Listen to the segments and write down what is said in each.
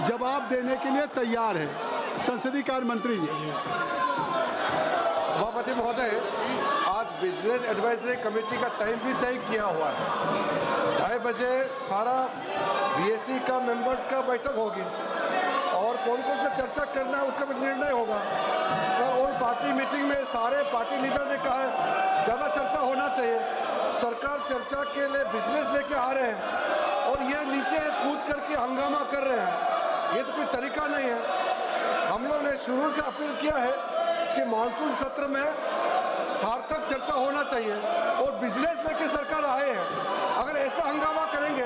जवाब देने के लिए तैयार है। संसदीय कार्य मंत्री जी। सभापति महोदय, आज बिजनेस एडवाइजरी कमेटी का टाइम भी तय किया हुआ है। 2:30 बजे सारा बीएससी का मेंबर्स का बैठक होगी और कौन कौन सा चर्चा करना है उसका भी निर्णय होगा। कल और पार्टी मीटिंग में सारे पार्टी लीडर ने कहा है ज़्यादा चर्चा होना चाहिए। सरकार चर्चा के लिए बिजनेस लेके आ रहे हैं और ये नीचे कूद करके हंगामा कर रहे हैं, ये तो कोई तरीका नहीं है। हम लोग ने शुरू से अपील किया है कि मानसून सत्र में सार्थक चर्चा होना चाहिए और बिजनेस लेके सरकार आए हैं। अगर ऐसा हंगामा करेंगे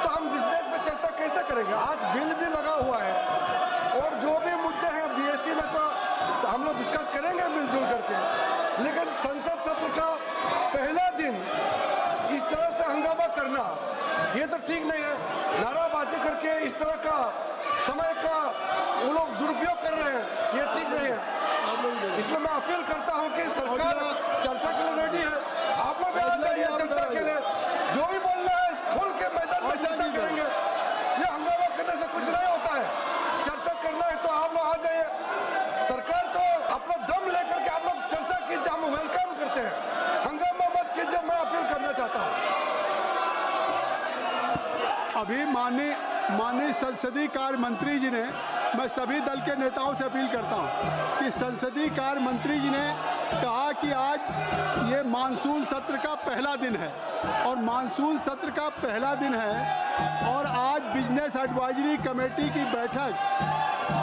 तो हम बिजनेस में चर्चा कैसे करेंगे। आज बिल भी लगा हुआ है और जो भी मुद्दे हैं बीएससी में तो हम लोग डिस्कस करेंगे मिलजुल करके, लेकिन संसद सत्र का पहला दिन इस तरह से हंगामा करना ये तो ठीक नहीं है। नाराबाजी करके इस तरह का समय का वो लोग दुरुपयोग कर रहे हैं, ये ठीक नहीं है। इसलिए मैं अपील करता हूं कि सरकार चर्चा के लिए रेडी है। आप लोग आ जाइए चर्चा के लिए, जो भी बोलना है खोल के मैदान में चर्चा करेंगे। ये हंगामा करने से कुछ नहीं होता है। चर्चा करना है तो आप लोग आ जाइए। सरकार को अपना दम लेकर के आप लोग चर्चा कीजिए, हम वेलकम करते हैं। हंगामा मत कीजिए, मैं अपील करना चाहता हूँ। अभी माननीय संसदीय कार्य मंत्री जी ने, मैं सभी दल के नेताओं से अपील करता हूं कि संसदीय कार्य मंत्री जी ने कहा कि आज ये मानसून सत्र का पहला दिन है और मानसून सत्र का पहला दिन है और आज बिजनेस एडवाइजरी कमेटी की बैठक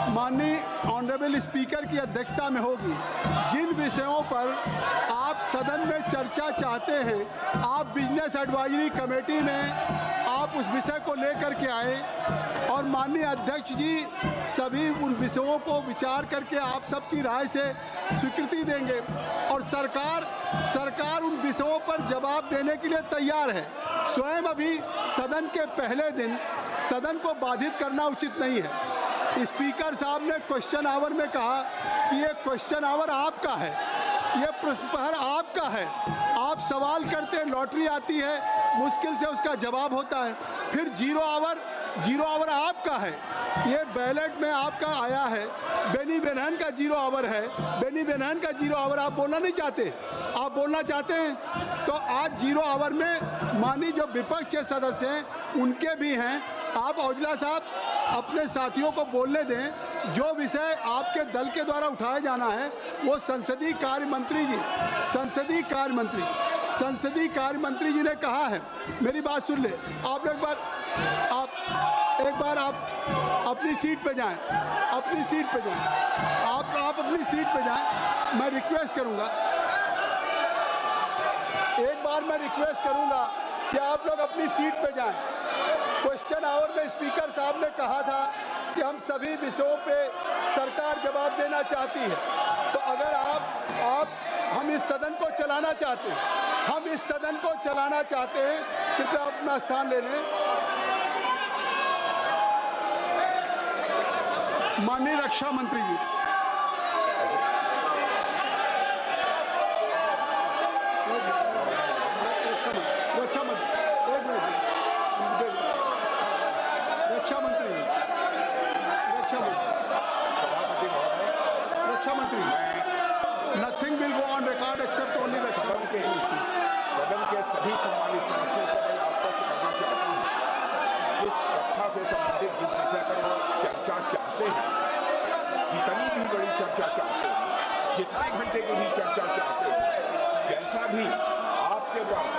माननीय ऑनरेबल स्पीकर की अध्यक्षता में होगी। जिन विषयों पर आप सदन में चर्चा चाहते हैं, आप बिजनेस एडवाइजरी कमेटी में आप उस विषय को लेकर के आए और माननीय अध्यक्ष जी सभी उन विषयों को विचार करके आप सबकी राय से स्वीकृति देंगे और सरकार उन विषयों पर जवाब देने के लिए तैयार है। स्वयं अभी सदन के पहले दिन सदन को बाधित करना उचित नहीं है। स्पीकर साहब ने क्वेश्चन आवर में कहा कि ये क्वेश्चन आवर आपका है, ये प्रश्न प्रहर आपका है, आप सवाल करते हैं, लॉटरी आती है, मुश्किल से उसका जवाब होता है। फिर जीरो आवर आपका है, ये बैलेट में आपका आया है। बेनी बेनहन का जीरो आवर है, बेनी बेनहन का जीरो आवर आप बोलना नहीं चाहते, आप बोलना चाहते हैं तो आज जीरो आवर में माननीय जो विपक्ष के सदस्य हैं उनके भी हैं। आप औजला साहब अपने साथियों को बोलने दें। जो विषय आपके दल के द्वारा उठाया जाना है वो संसदीय कार्य मंत्री जी ने कहा है। मेरी बात सुन ले, आप एक बार आप अपनी सीट पे जाएं, आप अपनी सीट पे जाएं। मैं रिक्वेस्ट करूंगा कि आप लोग अपनी सीट पे जाएं। क्वेश्चन आवर में स्पीकर साहब ने कहा था कि हम सभी विषयों पे सरकार जवाब देना चाहती है, तो अगर हम इस सदन को चलाना चाहते हैं, कृपया अपना स्थान ले लें। माननीय रक्षा मंत्री जी। Nothing will go on record except only the सदन के सभी सम्मानित सदस्यों को मैं आपको करना चाहता हूँ, इस रक्षा से संबंधित जिस विषय पर चर्चा चाहते हैं, जितनी भी बड़ी चर्चा चाहते हैं, जितने घंटे की भी चर्चा चाहते हैं, जैसा भी आपके द्वारा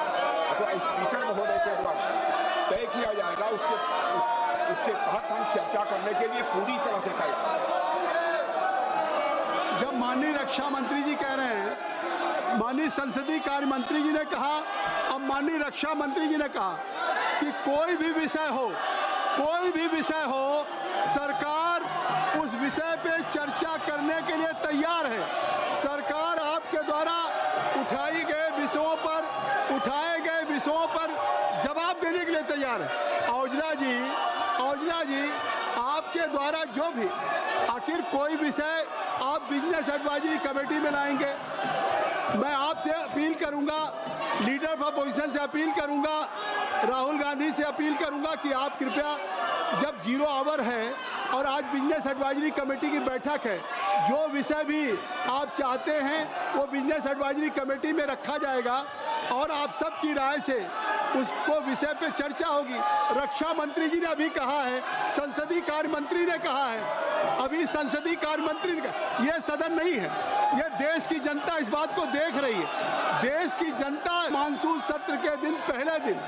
अथवा स्पीकर महोदय के द्वारा तय किया जाएगा उसके तहत हम चर्चा करने के लिए पूरी तरह से तैयार हैं। जब माननीय रक्षा मंत्री जी कह रहे हैं, माननीय संसदीय कार्य मंत्री जी ने कहा, अब माननीय रक्षा मंत्री जी ने कहा कि कोई भी विषय हो सरकार उस विषय पे चर्चा करने के लिए तैयार है। सरकार आपके द्वारा उठाए गए विषयों पर जवाब देने के लिए तैयार है। औजला जी आपके द्वारा जो भी आखिर कोई विषय आप बिजनेस एडवाइजरी कमेटी में लाएंगे, मैं आपसे अपील करूंगा, लीडर ऑफ अपोजिशन से अपील करूंगा, राहुल गांधी से अपील करूंगा कि आप कृपया जब जीरो आवर है और आज बिजनेस एडवाइजरी कमेटी की बैठक है। जो विषय भी आप चाहते हैं वो बिजनेस एडवाइजरी कमेटी में रखा जाएगा और आप सबकी राय से उसको विषय पे चर्चा होगी। रक्षा मंत्री जी ने अभी कहा है, संसदीय कार्य मंत्री ने कहा है, अभी संसदीय कार्य मंत्री ने कहा, यह सदन नहीं है, यह देश की जनता इस बात को देख रही है। देश की जनता मानसून सत्र के दिन पहले दिन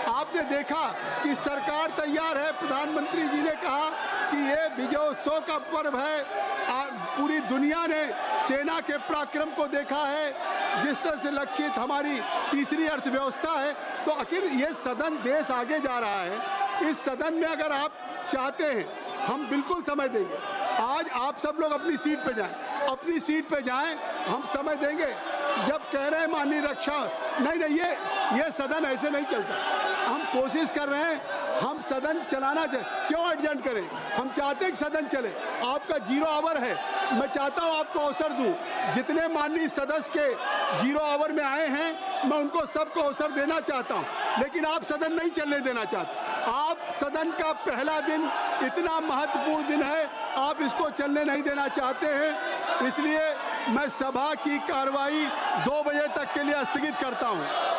आपने देखा कि सरकार तैयार है। प्रधानमंत्री जी ने कहा कि ये विजयोत्सव का पर्व है। पूरी दुनिया ने सेना के पराक्रम को देखा है, जिस तरह से लक्षित हमारी तीसरी अर्थव्यवस्था है। तो आखिर ये सदन देश आगे जा रहा है। इस सदन में अगर आप चाहते हैं, हम बिल्कुल समय देंगे। आज आप सब लोग अपनी सीट पे जाएं, अपनी सीट पे जाएं, हम समय देंगे। जब कह रहे हैं माननीय रक्षा, नहीं, ये सदन ऐसे नहीं चलता। हम कोशिश कर रहे हैं, हम सदन चलाना चाहिए। क्यों एडजस्ट करें? हम चाहते हैं कि सदन चले। आपका 0 आवर है, मैं चाहता हूं आपको अवसर दूं। जितने माननीय सदस्य के 0 आवर में आए हैं, मैं उनको सबको अवसर देना चाहता हूं, लेकिन आप सदन नहीं चलने देना चाहते। आप सदन का पहला दिन इतना महत्वपूर्ण दिन है, आप इसको चलने नहीं देना चाहते हैं। इसलिए मैं सभा की कार्रवाई 2 बजे तक के लिए स्थगित करता हूं।